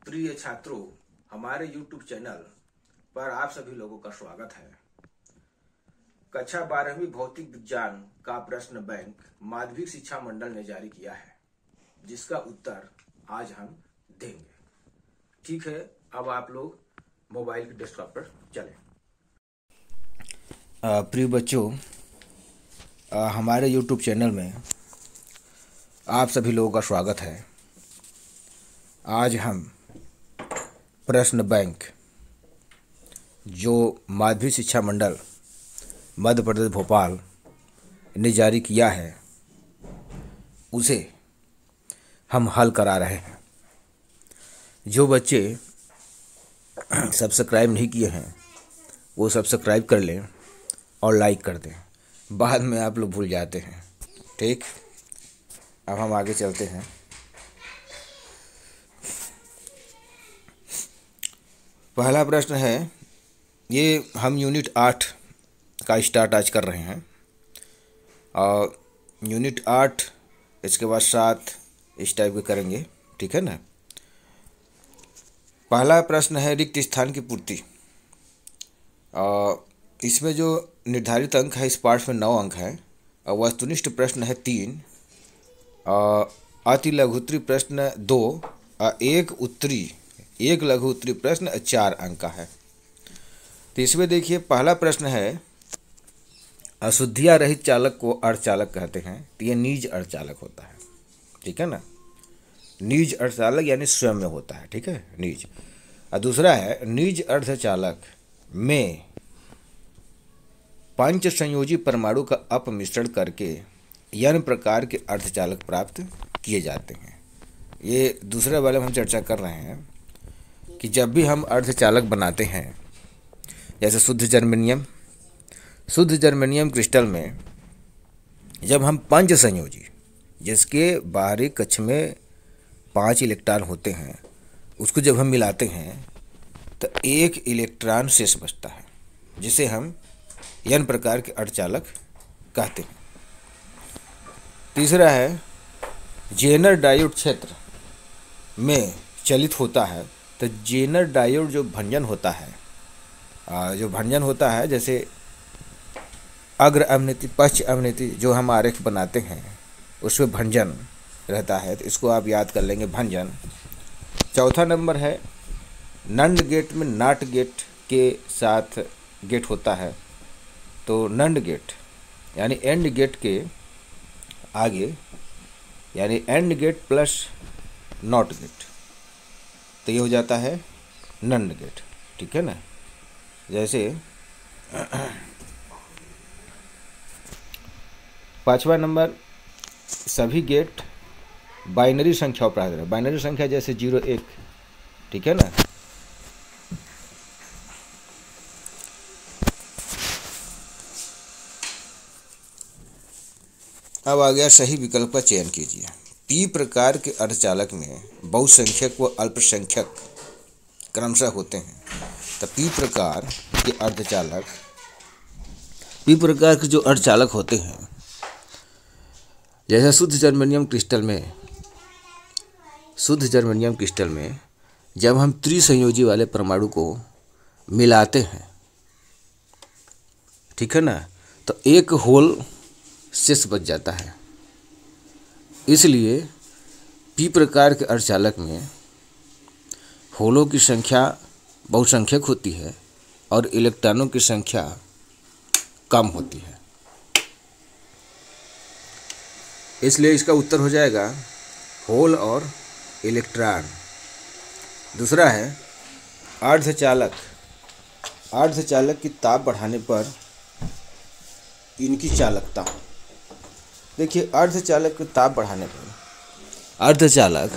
प्रिय छात्रों, हमारे YouTube चैनल पर आप सभी लोगों का स्वागत है। कक्षा 12वीं भौतिक विज्ञान का प्रश्न बैंक माध्यमिक शिक्षा मंडल ने जारी किया है, जिसका उत्तर आज हम देंगे। ठीक है, अब आप लोग मोबाइल के डेस्कटॉप पर चलें। प्रिय बच्चों, हमारे YouTube चैनल में आप सभी लोगों का स्वागत है। आज हम प्रश्न बैंक जो माध्यमिक शिक्षा मंडल मध्य प्रदेश भोपाल ने जारी किया है उसे हम हल करा रहे हैं। जो बच्चे सब्सक्राइब नहीं किए हैं वो सब्सक्राइब कर लें और लाइक कर दें, बाद में आप लोग भूल जाते हैं। ठीक, अब हम आगे चलते हैं। पहला प्रश्न है, ये हम यूनिट 8 का स्टार्ट आज कर रहे हैं और यूनिट 8 इसके बाद 7 इस टाइप के करेंगे। ठीक है ना। पहला प्रश्न है रिक्त स्थान की पूर्ति। इसमें जो निर्धारित अंक है इस पार्ट में 9 अंक है और वस्तुनिष्ठ प्रश्न है 3, अति लघु उत्तरी प्रश्न 2 और एक लघु उत्तरी प्रश्न 4 अंक का है। तो इसमें देखिए, पहला प्रश्न है अशुद्धियाँ रहित चालक को अर्धचालक कहते हैं। तो ये निज अर्धचालक होता है। ठीक है ना, निज अर्धचालक यानी स्वयं में होता है। ठीक है, निज। और दूसरा है निज अर्धचालक में पंच संयोजी परमाणु का अपमिश्रण करके n प्रकार के अर्धचालक प्राप्त किए जाते हैं। ये दूसरे वाले में हम चर्चा कर रहे हैं कि जब भी हम अर्धचालक बनाते हैं, जैसे शुद्ध जर्मेनियम क्रिस्टल में जब हम पंच संयोजी, जिसके बाहरी कक्ष में 5 इलेक्ट्रॉन होते हैं, उसको जब हम मिलाते हैं तो 1 इलेक्ट्रॉन शेष बचता है, जिसे हम n प्रकार के अर्धचालक कहते हैं। तीसरा है जेनर डायोड क्षेत्र में चलित होता है। तो जेनर डायोड जो भंजन होता है, जैसे अग्र अवनति पश्च अवनति जो हम आरेख बनाते हैं उसमें भंजन रहता है, तो इसको आप याद कर लेंगे, भंजन। चौथा नंबर है नंड गेट में नाट गेट के साथ गेट होता है। तो नंड गेट यानी एंड गेट के आगे, यानी and gate plus not gate, तो ये हो जाता है नंड गेट। ठीक है ना। जैसे 5वां नंबर, सभी गेट बाइनरी संख्याओं पर आधारित है। बाइनरी संख्या जैसे 0 1। ठीक है ना। अब आ गया सही विकल्प का चयन कीजिए। पी प्रकार के अर्धचालक में बहुसंख्यक व अल्पसंख्यक क्रमशः होते हैं। तो पी प्रकार के जो अर्धचालक होते हैं, जैसे शुद्ध जर्मेनियम क्रिस्टल में जब हम त्रिसंयोजी वाले परमाणु को मिलाते हैं, ठीक है ना, तो एक होल शेष बच जाता है। इसलिए पी प्रकार के अर्धचालक में होलों की संख्या बहुसंख्यक होती है और इलेक्ट्रॉनों की संख्या कम होती है। इसलिए इसका उत्तर हो जाएगा होल और इलेक्ट्रॉन। दूसरा है अर्धचालक की ताप बढ़ाने पर इनकी चालकता। देखिए, अर्धचालक की ताप बढ़ाने पर अर्धचालक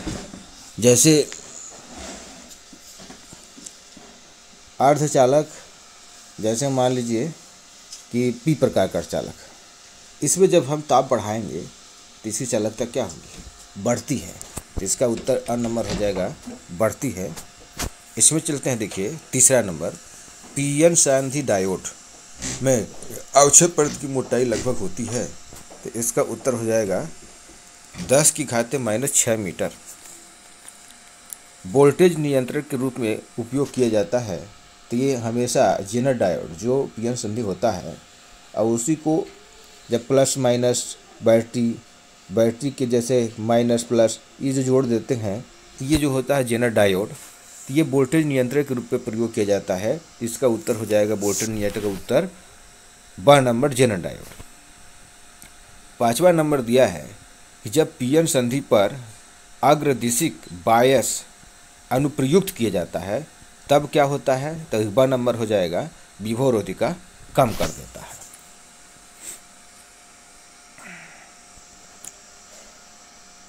जैसे मान लीजिए कि पी प्रकार का अर्धचालक, इसमें जब हम ताप बढ़ाएंगे तो इसकी चालकता क्या होगी? बढ़ती है। तो इसका उत्तर अ नंबर हो जाएगा, बढ़ती है। इसमें चलते हैं। देखिए, तीसरा नंबर, पीएन सांधि डायोड में अवक्षेप परत की मोटाई लगभग होती है। तो इसका उत्तर हो जाएगा 10⁻⁻⁶ मीटर। वोल्टेज नियंत्रक के रूप में उपयोग किया जाता है, तो ये हमेशा जेनर डायोड जो पीएन संधि होता है, और उसी को जब प्लस माइनस बैटरी के जैसे माइनस प्लस ये जो जोड़ देते हैं, तो ये जो होता है जेनर डायोड, तो ये वोल्टेज नियंत्रक के रूप में प्रयोग किया जाता है। इसका उत्तर हो जाएगा वोल्टेज नियंत्रक का उत्तर ब नंबर जेनर डायोड। 5वां नंबर दिया है कि जब पीएन संधि पर अग्रदिशिक बायस अनुप्रयुक्त किया जाता है तब क्या होता है, तो ब नंबर हो जाएगा विभवरोधिता कम कर देता है।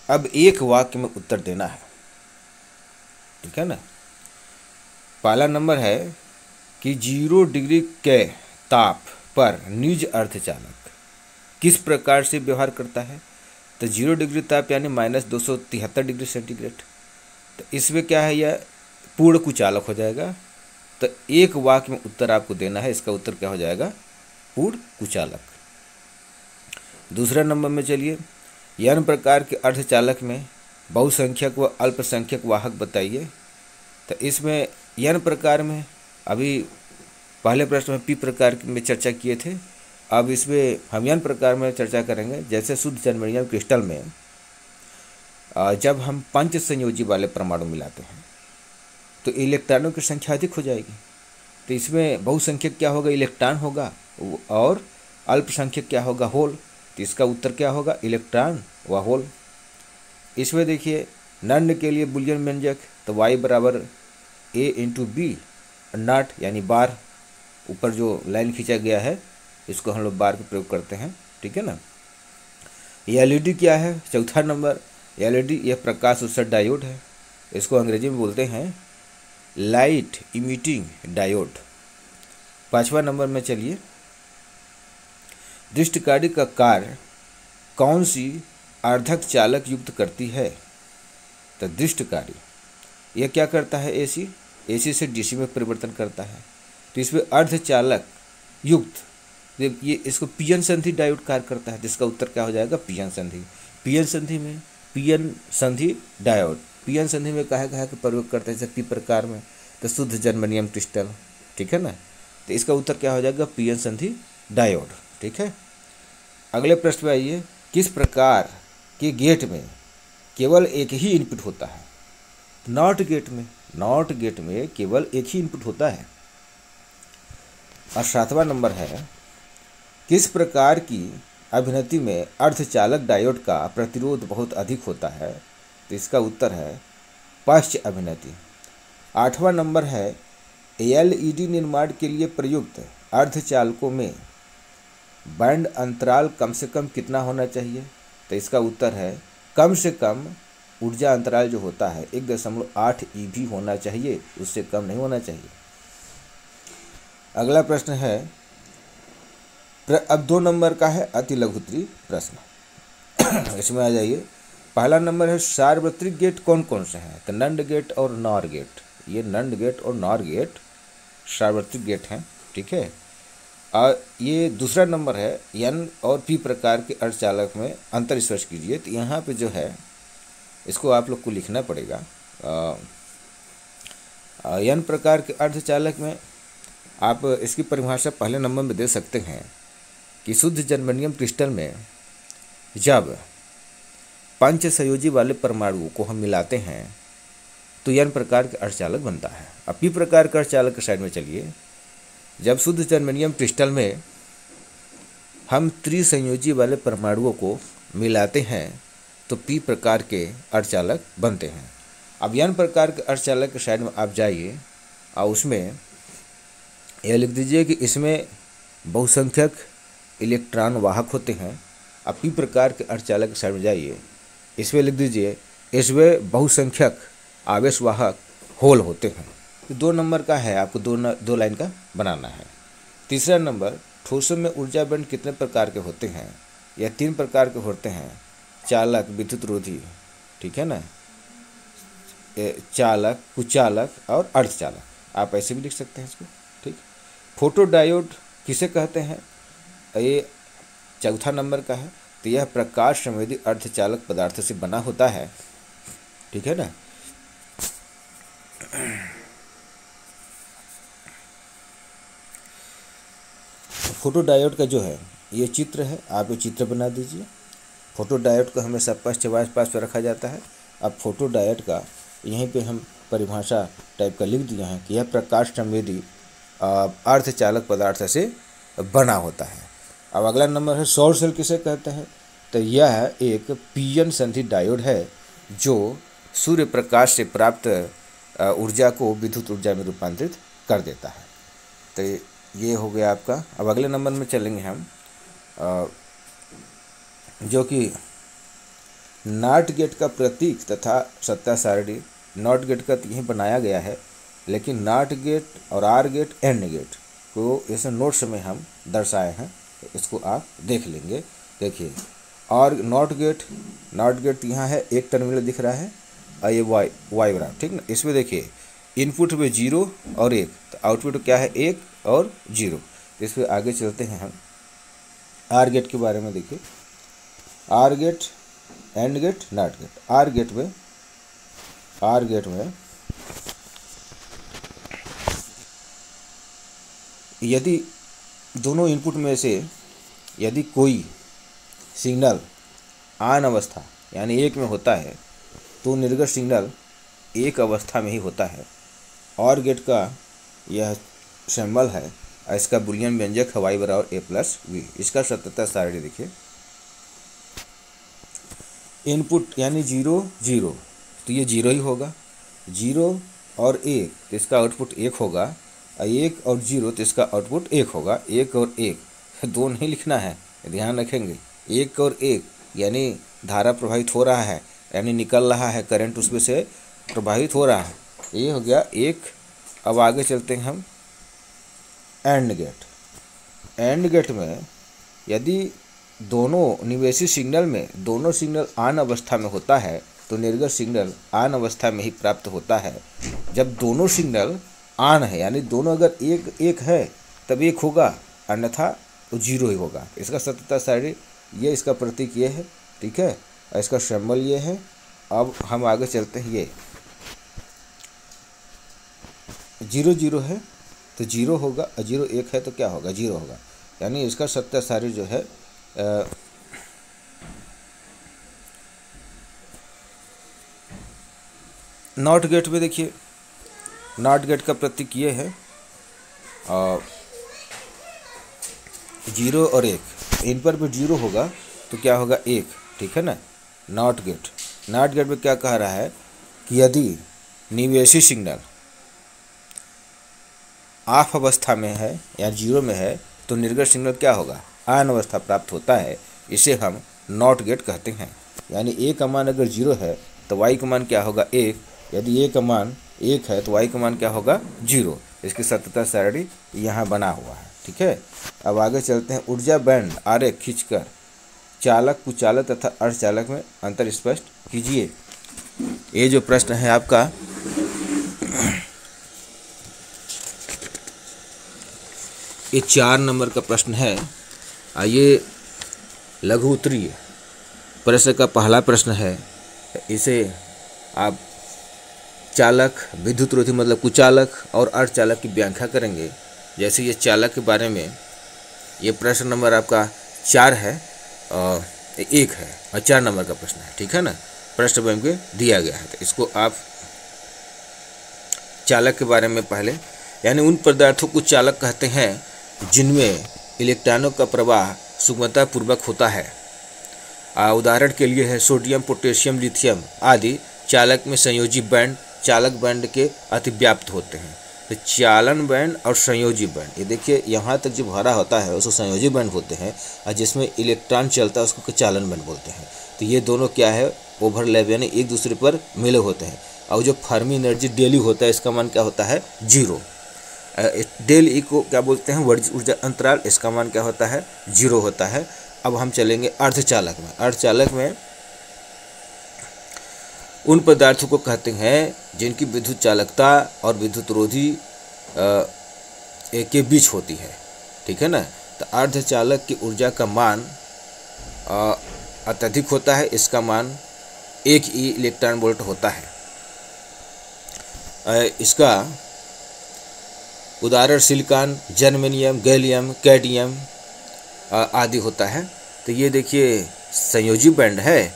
अब एक वाक्य में उत्तर देना है, ठीक है ना। पहला नंबर है कि 0 डिग्री के ताप पर निज अर्धचालक किस प्रकार से व्यवहार करता है, तो 0 डिग्री ताप यानी -273 डिग्री सेंटीग्रेड। तो इसमें क्या है, यह पूर्ण कुचालक हो जाएगा। तो एक वाक्य में उत्तर आपको देना है, इसका उत्तर क्या हो जाएगा, पूर्ण कुचालक। दूसरा नंबर में चलिए, n प्रकार के अर्धचालक में बहुसंख्यक व अल्पसंख्यक वाहक बताइए। तो इसमें n प्रकार में अभी पहले प्रश्न में p प्रकार में चर्चा किए थे, अब इसमें हम n प्रकार में चर्चा करेंगे। जैसे शुद्ध जर्मेनियम क्रिस्टल में जब हम 5 संयोजी वाले परमाणु मिलाते हैं तो इलेक्ट्रॉनों की संख्या अधिक हो जाएगी। तो इसमें बहुसंख्यक क्या होगा, इलेक्ट्रॉन होगा, और अल्पसंख्यक क्या होगा, होल। तो इसका उत्तर क्या होगा, इलेक्ट्रॉन व होल। इसमें देखिए नंड के लिए बुलियन व्यंजक, तो y बराबर a इंटू बी नॉट यानी बार, ऊपर जो लाइन खींचा गया है इसको हम लोग बार का प्रयोग करते हैं, ठीक है ना। एलईडी क्या है, चौथा नंबर, एलईडी यह प्रकाश उत्सर्जक डायोड है। इसको अंग्रेजी में बोलते हैं लाइट इमिटिंग डायोड। 5वां नंबर में चलिए, दृष्टिकारी का कार्य कौन सी अर्धक चालक युक्त करती है, तो दृष्टिकारी यह क्या करता है, एसी से डीसी में परिवर्तन करता है। तो इसमें अर्धचालक युक्त ये इसको पीएन संधि डायोड कार्य करता है, जिसका उत्तर क्या हो जाएगा, पीएन संधि। पीएन संधि में पीएन संधि डायोड, पीएन संधि में कहा का प्रयोग करते हैं, जैसे पी प्रकार में तो शुद्ध जर्मेनियम क्रिस्टल, ठीक है ना। तो इसका उत्तर क्या हो जाएगा, पीएन संधि डायोड, ठीक है। अगले प्रश्न में आइए, किस प्रकार के गेट में केवल एक ही इनपुट होता है, नॉट गेट में केवल एक ही इनपुट होता है। और 7वां नंबर है, किस प्रकार की अभिनति में अर्धचालक डायोड का प्रतिरोध बहुत अधिक होता है, तो इसका उत्तर है पश्च अभिनति। 8वां नंबर है, एलईडी निर्माण के लिए प्रयुक्त अर्धचालकों में बैंड अंतराल कम से कम कितना होना चाहिए, तो इसका उत्तर है कम से कम ऊर्जा अंतराल जो होता है 1.8 ईबी होना चाहिए, उससे कम नहीं होना चाहिए। अगला प्रश्न है, अब 2 नंबर का है अति लघुत्तरी प्रश्न। इसमें आ जाइए, पहला नंबर है सार्वत्रिक गेट कौन कौन से हैं, तो नंड गेट और नॉर गेट। ये नंड गेट और नॉर गेट सार्वत्रिक गेट हैं, ठीक है। और ये दूसरा नंबर है, एन और पी प्रकार के अर्धचालक में अंतर स्पष्ट कीजिए। तो यहाँ पे जो है इसको आप लोग को लिखना पड़ेगा। एन प्रकार के अर्धचालक में आप इसकी परिभाषा पहले नंबर में दे सकते हैं कि शुद्ध जर्मेनियम क्रिस्टल में जब 5 संयोजी वाले परमाणुओं को हम मिलाते हैं तो एन प्रकार के अर्धचालक बनता है। अब पी प्रकार के अर्धचालक के साइड में चलिए, जब शुद्ध जर्मेनियम क्रिस्टल में हम त्रिसंयोजी वाले परमाणुओं को मिलाते हैं तो पी प्रकार के अर्धचालक बनते हैं। अब एन प्रकार के अर्धचालक के साइड में आप जाइए और उसमें यह लिख दीजिए कि इसमें बहुसंख्यक इलेक्ट्रॉन वाहक होते हैं। अब पी प्रकार के अर्धचालक के साइड में जाइए, इसमें लिख दीजिए इसमें बहुसंख्यक आवेश वाहक होल होते हैं। तो 2 नंबर का है, आपको दो लाइन का बनाना है। तीसरा नंबर, ठोसों में ऊर्जा बैंड कितने प्रकार के होते हैं, या 3 प्रकार के होते हैं, चालक, विद्युत रोधी, ठीक है ना, चालक, कुचालक और अर्धचालक। आप ऐसे भी लिख सकते हैं इसको, ठीक। फोटो डायोड किसे कहते हैं, ये चौथा नंबर का है। तो यह प्रकाश संवेदी अर्धचालक पदार्थ से बना होता है, ठीक है ना। फोटो डायोड का जो है ये चित्र है, आप ये चित्र बना दीजिए। फोटो डायोड को हमेशा पश्च वास पास पर रखा जाता है। अब फोटो डायोड का यहीं पे हम परिभाषा टाइप का लिख दिया है कि यह प्रकाश संवेदी अर्धचालक पदार्थ से बना होता है। अब अगला नंबर है सौर सेल किसे कहते हैं? तो यह एक पीएन संधि डायोड है जो सूर्य प्रकाश से प्राप्त ऊर्जा को विद्युत ऊर्जा में रूपांतरित कर देता है। तो ये हो गया आपका। अब अगले नंबर में चलेंगे हम जो कि नॉट गेट का प्रतीक तथा सत्ता सारणी। नॉट गेट का यहीं बनाया गया है, लेकिन नॉट गेट और आर गेट एंड गेट को ऐसे नोट्स में हम दर्शाए हैं, इसको आप देख लेंगे। देखिए और नॉट गेट यहाँ है, एक टर्मिनल दिख रहा है और ये वाई बराबर, ठीक ना। इसमें देखिए इनपुट में 0 और 1, तो आउटपुट क्या है 1 और 0। इस पर आगे चलते हैं हम आर गेट के बारे में। देखिए OR gate, AND gate, NOT gate. OR gate में यदि दोनों इनपुट में से यदि कोई सिग्नल ऑन अवस्था यानी 1 में होता है तो निर्गत सिग्नल 1 अवस्था में ही होता है। और गेट का यह सिंबल है, इसका बुलियन व्यंजक है y बराबर a प्लस वी। इसका सत्यता सारणी देखिए, इनपुट यानी 0 0 तो ये 0 ही होगा, 0 और 1 तो इसका आउटपुट 1 होगा, 1 और 0 तो इसका आउटपुट 1 होगा। 1 और 1 2 नहीं लिखना है, ध्यान रखेंगे। 1 और 1 यानी धारा प्रवाहित हो रहा है, यानी निकल रहा है करंट, उसमें से प्रवाहित हो रहा है, ये हो गया 1। अब आगे चलते हैं हम एंड गेट। एंड गेट में यदि दोनों निवेशी सिग्नल में दोनों सिग्नल ऑन अवस्था में होता है तो निर्गत सिग्नल ऑन अवस्था में ही प्राप्त होता है। जब दोनों सिग्नल ऑन है यानी दोनों अगर एक है तब 1 होगा, अन्यथा तो 0 ही होगा। इसका सत्यता सारणी ये, इसका प्रतीक ये है, ठीक है, और इसका सिंबल ये है। अब हम आगे चलते हैं, ये 0 0 है तो 0 होगा, 0 1 है तो क्या होगा 0 होगा, यानी इसका सत्य सारणी जो है नॉट गेट में देखिए, नॉट गेट का प्रतीक ये है 0 और 1, इन पर भी 0 होगा तो क्या होगा 1, ठीक है ना। नॉट गेट में क्या कह रहा है कि यदि निवेशी सिग्नल ऑफ अवस्था में है या 0 में है तो निर्गत सिग्नल क्या होगा ऑन अवस्था प्राप्त होता है। इसे हम नॉट गेट कहते हैं। यानी a का मान अगर 0 है तो y का मान क्या होगा 1, यदि a का मान 1 है तो y का मान क्या होगा 0। इसकी सत्यता सारणी यहाँ बना हुआ है, ठीक है। अब आगे चलते हैं, ऊर्जा बैंड आरेख खींचकर चालक, कुचालक तथा अर्धचालक में अंतर स्पष्ट कीजिए। ये जो प्रश्न है आपका ये 4 नंबर का प्रश्न है। आइए लघु उत्तरीय प्रश्न का पहला प्रश्न है, इसे आप चालक, विद्युत रोधी मतलब कुचालक और अर्धचालक की व्याख्या करेंगे। जैसे ये चालक के बारे में ये प्रश्न नंबर आपका 4 है और 1 है और 4 नंबर का प्रश्न है, ठीक है ना। प्रश्न बैंक में दिया गया है, तो इसको आप चालक के बारे में पहले, यानी उन पदार्थों को चालक कहते हैं जिनमें इलेक्ट्रॉनों का प्रवाह सुगमता पूर्वक होता है। उदाहरण के लिए है सोडियम, पोटेशियम, लिथियम आदि चालक में संयोजी बैंड चालक बैंड के अतिव्याप्त होते हैं। तो चालन बैंड और संयोजी बैंड, ये देखिए यहाँ तक जो भरा होता है उसको संयोजी बैंड बोलते हैं, और जिसमें इलेक्ट्रॉन चलता है उसको चालन बैंड बोलते हैं। तो ये दोनों क्या है ओवरलैप यानी एक दूसरे पर मिले होते हैं। और जो फर्मी एनर्जी डेली होता है इसका मान क्या होता है 0। डेल ई को क्या बोलते हैं ऊर्जा अंतराल, इसका मान क्या होता है 0 होता है। अब हम चलेंगे अर्धचालक में। अर्धचालक में उन पदार्थों को कहते हैं जिनकी विद्युत चालकता और विद्युत रोधी के बीच होती है, ठीक है ना। तो अर्धचालक की ऊर्जा का मान अत्यधिक होता है, इसका मान 1 इलेक्ट्रॉन वोल्ट होता है। इसका उदाहरण सिलिकॉन, जर्मेनियम, गैलियम, कैडमियम आदि होता है। तो ये देखिए संयोजी बैंड है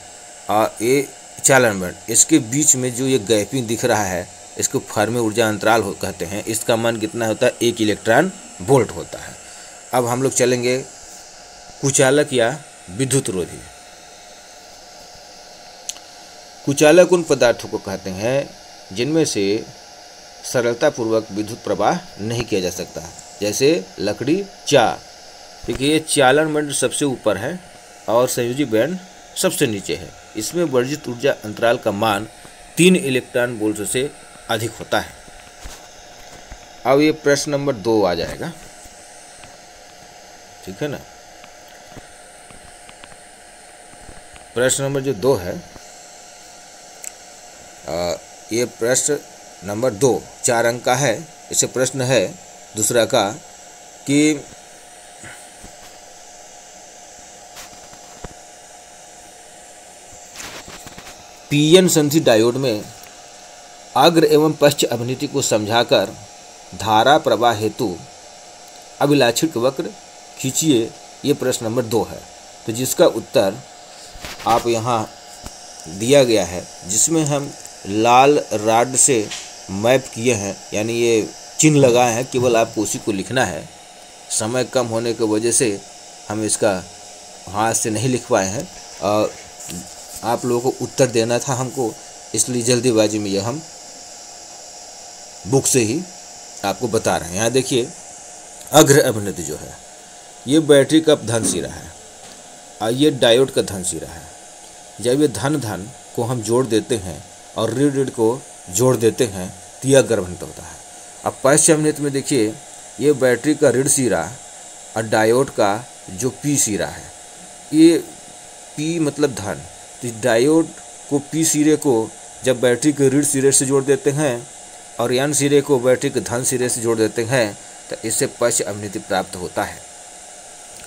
और ये चालन बैंड, इसके बीच में जो ये गैपिंग दिख रहा है इसको फर्मी ऊर्जा अंतराल कहते हैं। इसका मान कितना होता है? 1 इलेक्ट्रॉन वोल्ट होता है। अब हम लोग चलेंगे कुचालक या विद्युत रोधी। कुचालक उन पदार्थों को कहते हैं जिनमें से सरलतापूर्वक विद्युत प्रवाह नहीं किया जा सकता, जैसे लकड़ी, चाय। देखिए ये चालन बैंड सबसे ऊपर है और संयोजी बैंड सबसे नीचे है। इसमें वर्जित ऊर्जा अंतराल का मान 3 इलेक्ट्रॉन वोल्ट से अधिक होता है। अब ये प्रश्न नंबर 2 आ जाएगा, ठीक है ना। प्रश्न नंबर जो 2 है, ये प्रश्न नंबर 2 4 अंक का है। इसे प्रश्न है दूसरा का कि पीएन संधि डायोड में अग्र एवं पश्च अभिनीति को समझाकर धारा प्रवाह हेतु अभिलाक्षिक वक्र खींचिए। ये प्रश्न नंबर 2 है। तो जिसका उत्तर आप यहाँ दिया गया है, जिसमें हम लाल रॉड से मैप किए हैं, यानी ये चिन्ह लगाए हैं, केवल आपको उसी को लिखना है। समय कम होने की वजह से हम इसका हाथ से नहीं लिख पाए हैं और आप लोगों को उत्तर देना था हमको, इसलिए जल्दीबाजी में ये हम बुक से ही आपको बता रहे हैं। यहाँ देखिए अग्र अभिनीति जो है ये बैटरी का धन सिरा है और ये डायोड का धन सिरा है। जब ये धन को हम जोड़ देते हैं और ऋण को जोड़ देते हैं तो यह अग्र अभिनीति होता है। अब पश्च अभिनीति में देखिए ये बैटरी का ऋण सिरा और डायोड का जो पी सिरा है, ये पी मतलब धन, तो डायोड को पी सिरे को जब बैटरी के ऋण सिरे से जोड़ देते हैं और एन सिरे को बैटरी के धन सिरे से जोड़ देते हैं तो इससे पश्च अभिनीति प्राप्त होता है,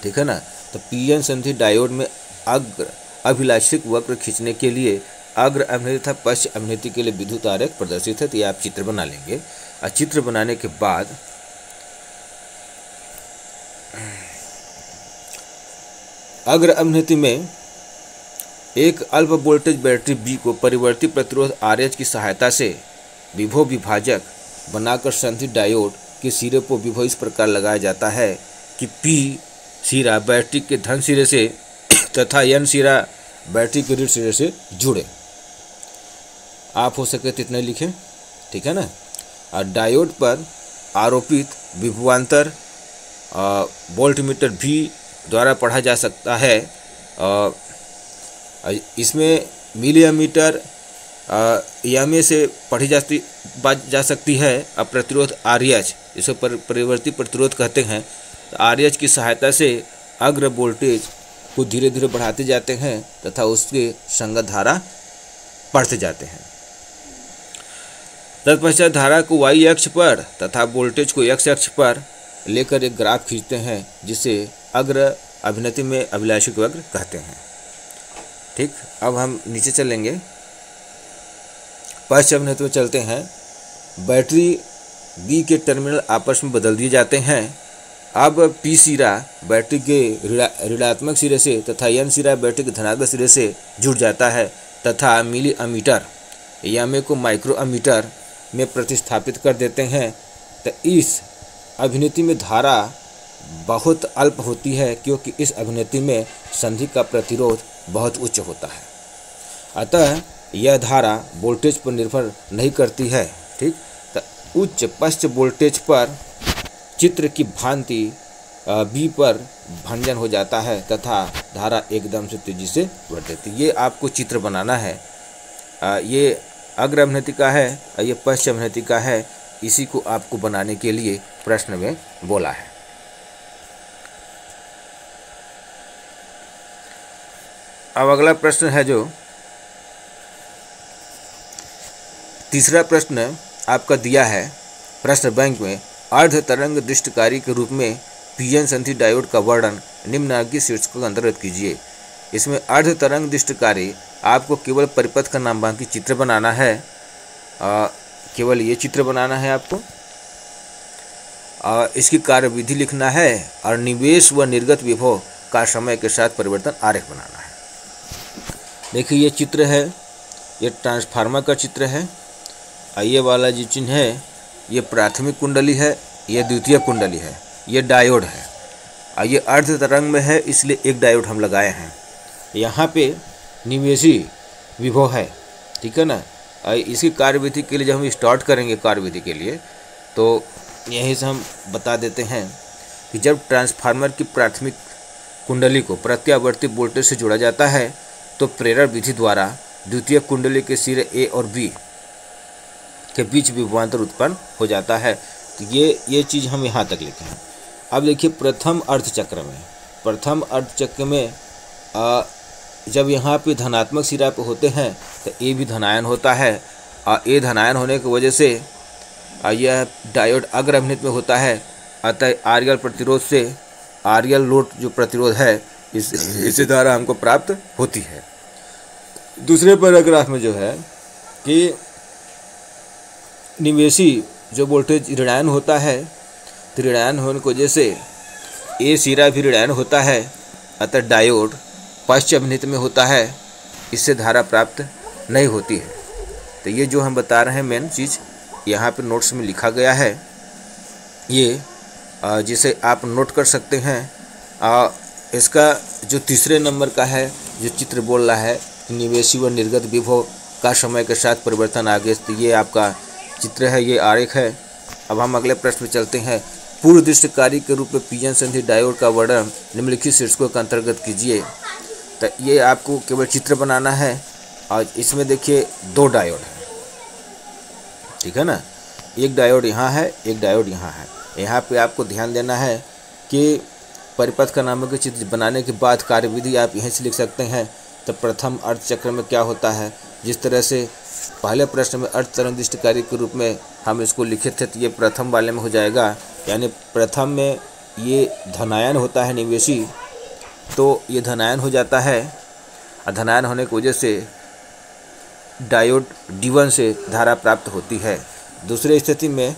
ठीक है ना। तो पीएन संधि डायोड में अग्र अभिलाषिक वक्र खींचने के लिए अग्र अभिनीति तथा पश्च अभिनीति के लिए विद्युत आरेख प्रदर्शित है। तो ये आप चित्र बना लेंगे और चित्र बनाने के बाद अग्र अभिनीति में एक अल्प वोल्टेज बैटरी बी को परिवर्ती प्रतिरोध आरएच की सहायता से विभव विभाजक बनाकर संधि डायोड के सिरे पर विभव इस प्रकार लगाया जाता है कि पी सिरा बैटरी के धन सिरे से तथा एन सिरा बैटरी के ऋण सिरे से जुड़े। आप हो सके तो इतने लिखें, ठीक है ना। और डायोड पर आरोपित विभवांतर वोल्टमीटर भी द्वारा पढ़ा जा सकता है। इसमें मिली एमीटर EMA से पढ़ी जा सकती है। अब प्रतिरोध RH, इसे परिवर्ती प्रतिरोध कहते हैं। RH की सहायता से अग्र वोल्टेज को धीरे धीरे बढ़ाते जाते हैं तथा उसके संगत धारा पढ़ते जाते हैं। तत्पश्चात धारा को Y अक्ष पर तथा वोल्टेज को X अक्ष पर लेकर एक ग्राफ खींचते हैं, जिसे अग्र अभिनीति में अभिलाषिक वक्र कहते हैं। ठीक, अब हम नीचे चलेंगे, पश्च अभिनीति में चलते हैं। बैटरी बी के टर्मिनल आपस में बदल दिए जाते हैं। अब पी सिरा बैटरी के ऋणात्मक सिरे से तथा एन सिरा बैटरी के धनात्मक सिरे से जुड़ जाता है तथा मिली अमीटर EMA को माइक्रो अमीटर में प्रतिस्थापित कर देते हैं। तो इस अभिनीति में धारा बहुत अल्प होती है, क्योंकि इस अभिनीति में संधि का प्रतिरोध बहुत उच्च होता है। अतः यह धारा वोल्टेज पर निर्भर नहीं करती है। ठीक, तो उच्च पश्च वोल्टेज पर चित्र की भांति बी पर भंजन हो जाता है तथा धारा एकदम से तेजी से बढ़ जाती है। ये आपको चित्र बनाना है। ये अग्र अभिनीति का है और ये पश्च अभिनीति का है। इसी को आपको बनाने के लिए प्रश्न में बोला है। अब अगला प्रश्न है, जो तीसरा प्रश्न आपका दिया है प्रश्न बैंक में, अर्ध तरंग दृष्टिकारी के रूप में पीएन संधि डायोड का वर्णन निम्नलिखित शीर्षकों के अंतर्गत कीजिए। इसमें अर्ध तरंग दृष्टिकारी आपको केवल परिपथ का नामांकित चित्र बनाना है। केवल ये चित्र बनाना है आपको और इसकी कार्यविधि लिखना है और निवेश व निर्गत विभव का समय के साथ परिवर्तन आरेख बनाना है। देखिए ये चित्र है, ये ट्रांसफार्मर का चित्र है। ये वाला जो चिन्ह है ये प्राथमिक कुंडली है, ये द्वितीय कुंडली है, ये डायोड है और ये अर्ध तरंग में है, इसलिए एक डायोड हम लगाए हैं। यहाँ पे निवेशी विभव है, ठीक है ना। इसकी कार्यविधि के लिए जब हम स्टार्ट करेंगे कार्यविधि के लिए तो यहीं से हम बता देते हैं कि जब ट्रांसफार्मर की प्राथमिक कुंडली को प्रत्यावर्ती वोल्टेज से जोड़ा जाता है तो प्रेरण विधि द्वारा द्वितीय कुंडली के सिरे ए और बी के बीच विभवांतर उत्पन्न हो जाता है। तो ये चीज़ हम यहाँ तक लिखे हैं। अब देखिए प्रथम अर्धचक्र में जब यहाँ पे धनात्मक सिरा पे होते हैं तो ए भी धनायन होता है और ए धनायन होने की वजह से यह डायोड अग्र अभिनित में होता है। अतः आरएल प्रतिरोध से आरएल लोड जो प्रतिरोध है इसी द्वारा हमको प्राप्त होती है। दूसरे पैराग्राफ में जो है कि निवेशी जो वोल्टेज ऋणायन होता है तो ऋणायन होने की वजह से ए सिरा भी ऋणायन होता है। अतः डायोड पश्च अभिनित में होता है, इससे धारा प्राप्त नहीं होती है। तो ये जो हम बता रहे हैं मेन चीज़ यहाँ पे नोट्स में लिखा गया है, ये जिसे आप नोट कर सकते हैं। इसका जो तीसरे नंबर का है जो चित्र बोल रहा है निवेशी व निर्गत विभव का समय के साथ परिवर्तन आगे, तो ये आपका चित्र है, ये आरेख है। अब हम अगले प्रश्न में चलते हैं। पूर्व दृष्ट कार्य के रूप में पीएन संधि डायोड का वर्णन निम्नलिखित शीर्षकों के अंतर्गत कीजिए। तो ये आपको केवल चित्र बनाना है और इसमें देखिए दो डायोड है, ठीक है ना। एक डायोड यहाँ है, एक डायोड यहाँ है। यहाँ पे आपको ध्यान देना है कि परिपथ का नामक चित्र बनाने के बाद कार्यविधि आप यहीं से लिख सकते हैं। तो प्रथम अर्धचक्र में क्या होता है, जिस तरह से पहले प्रश्न में अर्ध तरंग दृष्टि कार्य के रूप में हम इसको लिखे थे, तो ये प्रथम वाले में हो जाएगा। यानी प्रथम में ये धनायन होता है निवेशी, तो ये धनायन हो जाता है और धनायन होने की वजह से डायोड D1 से धारा प्राप्त होती है। दूसरी स्थिति में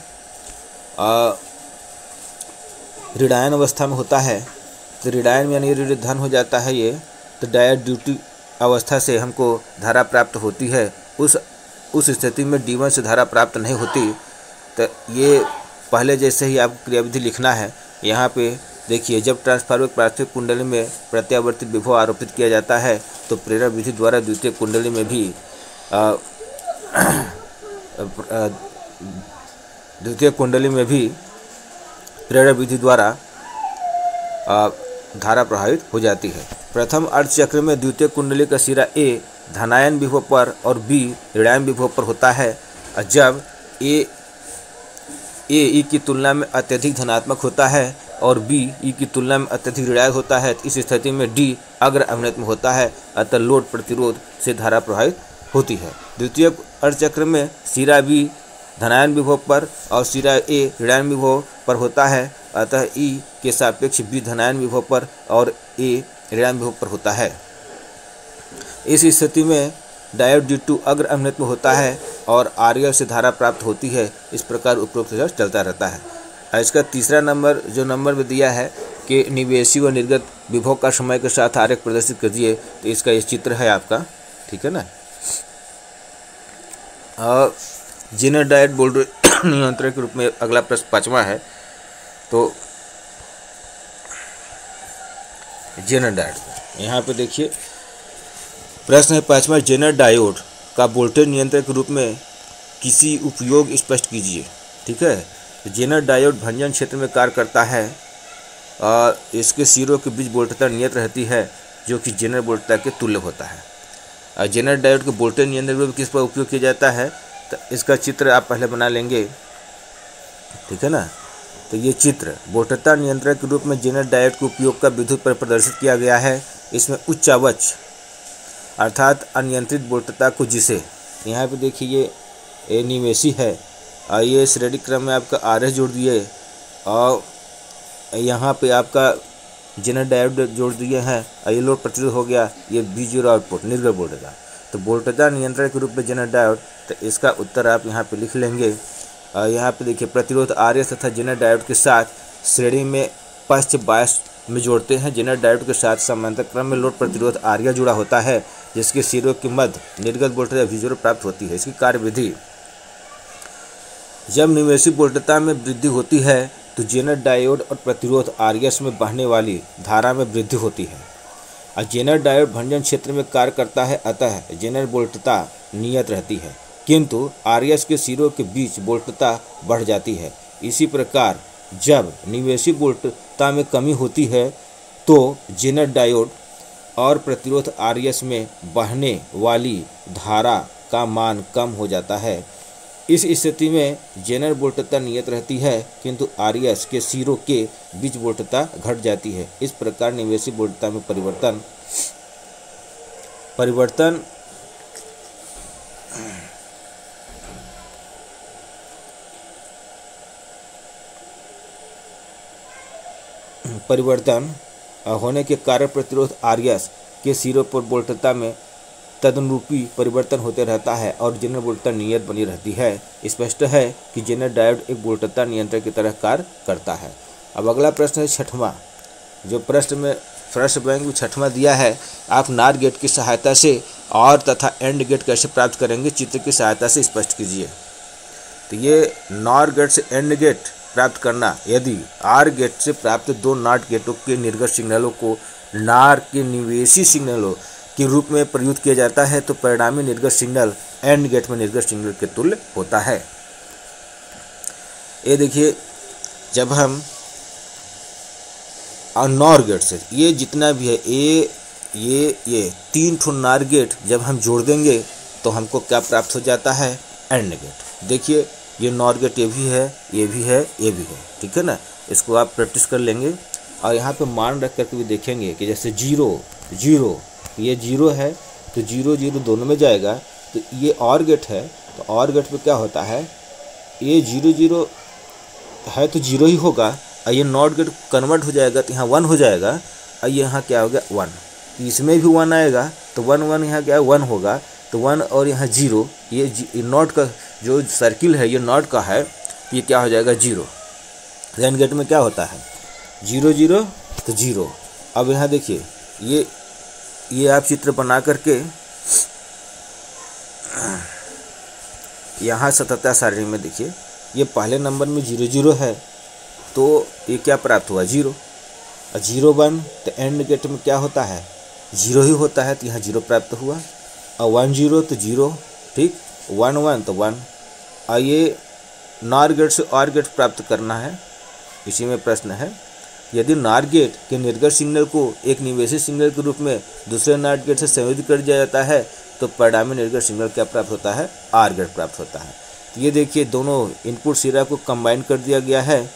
ऋणायन अवस्था में होता है, तो ऋणायन में यानी ऋण धन हो जाता है ये, तो डायोड ड्यूटी अवस्था से हमको धारा प्राप्त होती है। उस स्थिति में D1 से धारा प्राप्त नहीं होती। तो ये पहले जैसे ही आपको क्रियाविधि लिखना है। यहाँ पे देखिए जब ट्रांसफार्मर प्राथमिक कुंडली में प्रत्यावर्ती विभव आरोपित किया जाता है तो प्रेरण विधि द्वारा द्वितीय कुंडली में भी प्रेरण विधि द्वारा धारा प्रभावित हो जाती है। प्रथम अर्धचक्र में द्वितीय कुंडली का सिरा ए धनायन विभव पर और बी ऋणायन विभव पर होता है। और जब ए ई की तुलना में अत्यधिक धनात्मक होता है और बी ई की तुलना में अत्यधिक ऋणायन होता है, तो इस स्थिति में डी अग्र अभिनित में होता है। अतः लोड प्रतिरोध से धारा प्रभावित होती है। द्वितीय अर्धचक्र में सिरा बी धनायन विभव पर और सिरा ए ऋणायन विभव पर होता है। अतः ई के सापेक्ष बी धनायन विभव पर और ए ऋणायन विभव पर होता है। इस स्थिति में डायोड D2 अग्र अभिनित में होता है और आरएल से धारा प्राप्त होती है। इस प्रकार उपरोक्त रिजल्ट चलता रहता है। इसका तीसरा नंबर जो नंबर में दिया है कि निवेशी व निर्गत विभव का समय के साथ आरेख प्रदर्शित कीजिए, तो इसका ये चित्र है आपका, ठीक है ना। जेनर डायोड वोल्टेज नियंत्रण के रूप में अगला प्रश्न पांचवा है। तो जेनर डायोड यहाँ पे देखिए प्रश्न है पांचवा, जेनर डायोड का वोल्टेज नियंत्रण के रूप में किसी उपयोग स्पष्ट कीजिए, ठीक है। तो जेनर डायोड भंजन क्षेत्र में कार्य करता है और इसके सिरों के बीच वोल्टता नियत रहती है जो कि जेनर वोल्टता के तुल्य होता है। और जेनर डायोड के वोल्टेज नियंत्रण के रूप में किस पर उपयोग किया जाता है, तो इसका चित्र आप पहले बना लेंगे, ठीक है ना। तो ये चित्र वोल्टता नियंत्रण के रूप में जेनर डायोड के उपयोग का विद्युत पर प्रदर्शित किया गया है। इसमें उच्चावच अर्थात अनियंत्रित वोल्टता को, जिसे यहाँ पे देखिए ये निवेशी है और ये श्रेणी क्रम में आपका RS जोड़ दिए और यहाँ पे आपका जेनर डायोड जोड़ दिए हैं और ये लोड प्रतिरोध हो गया, ये B0 आउटपुट निर्गत वोल्टेज। तो वोल्टता नियंत्रण के रूप में जेनर डायोड तो इसका उत्तर आप यहाँ पे लिख लेंगे। यहाँ पे देखिए, प्रतिरोध आरएस तथा जेनर डायोड के साथ श्रेणी में पश्च बायस में जोड़ते हैं। जेनर डायोड के साथ समांतर क्रम में लोड प्रतिरोध आर्या जुड़ा होता है, जिसके सिरों के मध्य निर्गत वोल्टेज V0 प्राप्त होती है। इसकी कार्यविधि, जब निवेशित वोल्टता में वृद्धि होती है तो जेनर डायोड और प्रतिरोध आरएस में बहने वाली धारा में वृद्धि होती है। और जेनर डायोड भंजन क्षेत्र में कार्य करता है, अतः जेनर वोल्टता नियत रहती है, किंतु आरएस के सिरों के बीच वोल्टता बढ़ जाती है। इसी प्रकार जब निवेशित वोल्टता में कमी होती है तो जेनर डायोड और प्रतिरोध आरएस में बहने वाली धारा का मान कम हो जाता है। इस स्थिति में जेनर वोल्टता नियत रहती है, किंतु आरएस के सिरों के बीच वोल्टता घट जाती है। इस प्रकार निवेशित वोल्टता में परिवर्तन होने के कारण प्रतिरोध आरएस के सिरों पर वोल्टता में तदनुरूपी परिवर्तन होते रहता है और जेनर वोल्टता नियत बनी रहती है। स्पष्ट है कि जेनर डायोड एक वोल्टता नियंत्रक की तरह कार्य करता है। अब अगला प्रश्न है छठवां, जो प्रश्न बैंक में छठवां दिया है, आप नार गेट की सहायता से और तथा एंड गेट कैसे प्राप्त करेंगे, चित्र की सहायता से स्पष्ट कीजिए। तो ये नॉर गेट से एंड गेट प्राप्त करना, यदि आर गेट से प्राप्त दो नॉट गेटों के निर्गत सिग्नलों को नार के निवेशी सिग्नलों के रूप में प्रयुक्त किया जाता है तो परिणामी निर्गत सिग्नल एंड गेट में निर्गत सिग्नल के तुल्य होता है। ये देखिए, जब हम नॉर गेट से ये जितना भी है ये तीन ठो नॉर गेट जब हम जोड़ देंगे तो हमको क्या प्राप्त हो जाता है, एंड गेट। देखिए, ये नॉर गेट ये भी है, ये भी है, ये भी है, ठीक है ना। इसको आप प्रैक्टिस कर लेंगे और यहाँ पे मान रख करके भी देखेंगे कि जैसे 0 0 ये 0 है तो 0 0 दोनों में जाएगा, तो ये और गेट है तो और गेट पे क्या होता है, ये 0 0 है तो 0 ही होगा, और ये नॉट गेट कन्वर्ट हो जाएगा तो यहाँ 1 हो जाएगा, और यहाँ क्या हो गया 1, तो इसमें भी 1 आएगा तो 1 1 यहाँ क्या है 1 होगा, तो 1 और यहाँ 0, ये नॉट का जो सर्किल है ये नॉट का है, ये क्या हो जाएगा 0। एंड गेट में क्या होता है 0 0 तो 0। अब यहाँ देखिए, ये आप चित्र बना करके यहाँ सततता सारणी में देखिए, ये पहले नंबर में 0 0 है तो ये क्या प्राप्त हुआ 0, और 0 1 तो एंड गेट में क्या होता है 0 ही होता है, तो यहाँ 0 प्राप्त हुआ, और 1 0 तो 0, ठीक, 1 1 तो 1। और ये नॉर गेट से और गेट प्राप्त करना है, इसी में प्रश्न है। यदि नॉर गेट के निर्गत सिग्नल को एक निवेशित सिग्नल के रूप में दूसरे नॉर गेट से संयोजित कर दिया जाता है तो परिणामी निर्गत सिग्नल क्या प्राप्त होता है, आर गेट प्राप्त होता है। तो ये देखिए, दोनों इनपुट सिरा को कंबाइन कर दिया गया है,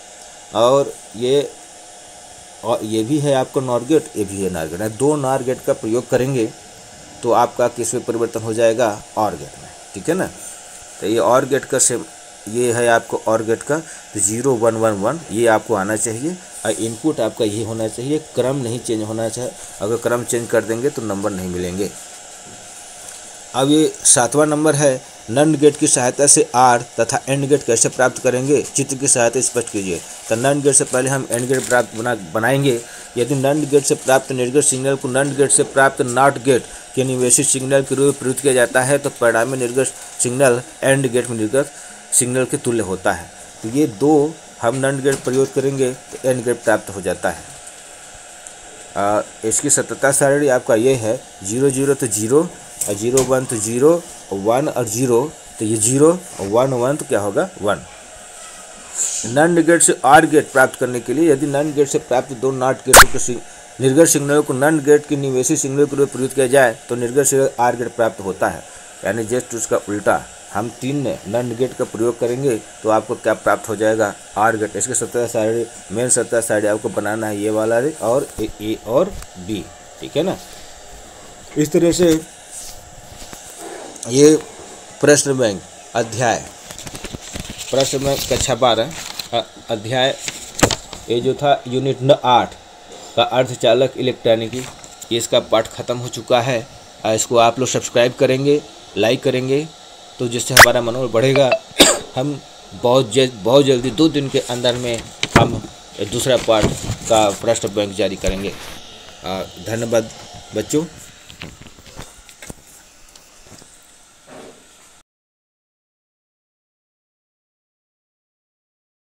और ये भी है आपका नॉर गेट, ये भी है नॉर गेट। दो नॉर गेट का प्रयोग करेंगे तो आपका किस में परिवर्तन हो जाएगा, और गेट में, ठीक है ना। तो ये और गेट का से ये है आपको और गेट का, तो 0 1 1 1 ये आपको आना चाहिए, और इनपुट आपका ये होना चाहिए, क्रम नहीं चेंज होना चाहिए। अगर क्रम चेंज कर देंगे तो नंबर नहीं मिलेंगे। अब ये 7वां नंबर है, नंड गेट की सहायता से आर तथा एंड गेट कैसे प्राप्त करेंगे, चित्र की सहायता स्पष्ट कीजिए। तो नंड गेट से पहले हम एंड गेट प्राप्त बनाएंगे। यदि नंड गेट से प्राप्त निर्गत सिग्नल को नंड गेट से प्राप्त नॉट गेट के निवेशित सिग्नल के रूप में प्रयुक्त किया जाता है तो परिणामी निर्गत सिग्नल एंड गेट में निर्गत सिग्नल के तुल्य होता है। तो ये दो हम नंड गेट प्रयोग करेंगे तो एंड गेट प्राप्त हो जाता है। इसकी सततता सारणी आपका ये है, 0 0 तो 0, और 0 1 तो 0, 1 और 0 तो ये 0, और 1 1 तो क्या होगा 1। नंड गेट से आर गेट प्राप्त करने के लिए यदि नंड गेट से प्राप्त दो नॉट गेटों के निर्गत सिग्नल को नंड गेट के निवेशित सिग्नल के रूप में प्रयुक्त किया जाए तो निर्गत सिग्नल आर गेट प्राप्त होता है। यानी जस्ट उसका उल्टा, हम 3 नंड गेट का प्रयोग करेंगे तो आपको क्या प्राप्त हो जाएगा, आर गेट। इसके सततता सारणी, मेन सततता सारणी आपको बनाना है ये वाला और ए और बी, ठीक है ना। इस तरह से ये प्रश्न बैंक कक्षा 12 अध्याय ये जो था यूनिट 8 का अर्धचालक इलेक्ट्रॉनिकी, ये इसका पाठ खत्म हो चुका है। इसको आप लोग सब्सक्राइब करेंगे, लाइक करेंगे तो जिससे हमारा मनोबल बढ़ेगा। हम बहुत जल्दी 2 दिन के अंदर में हम दूसरा पार्ट का प्रश्न बैंक जारी करेंगे। धन्यवाद बच्चों।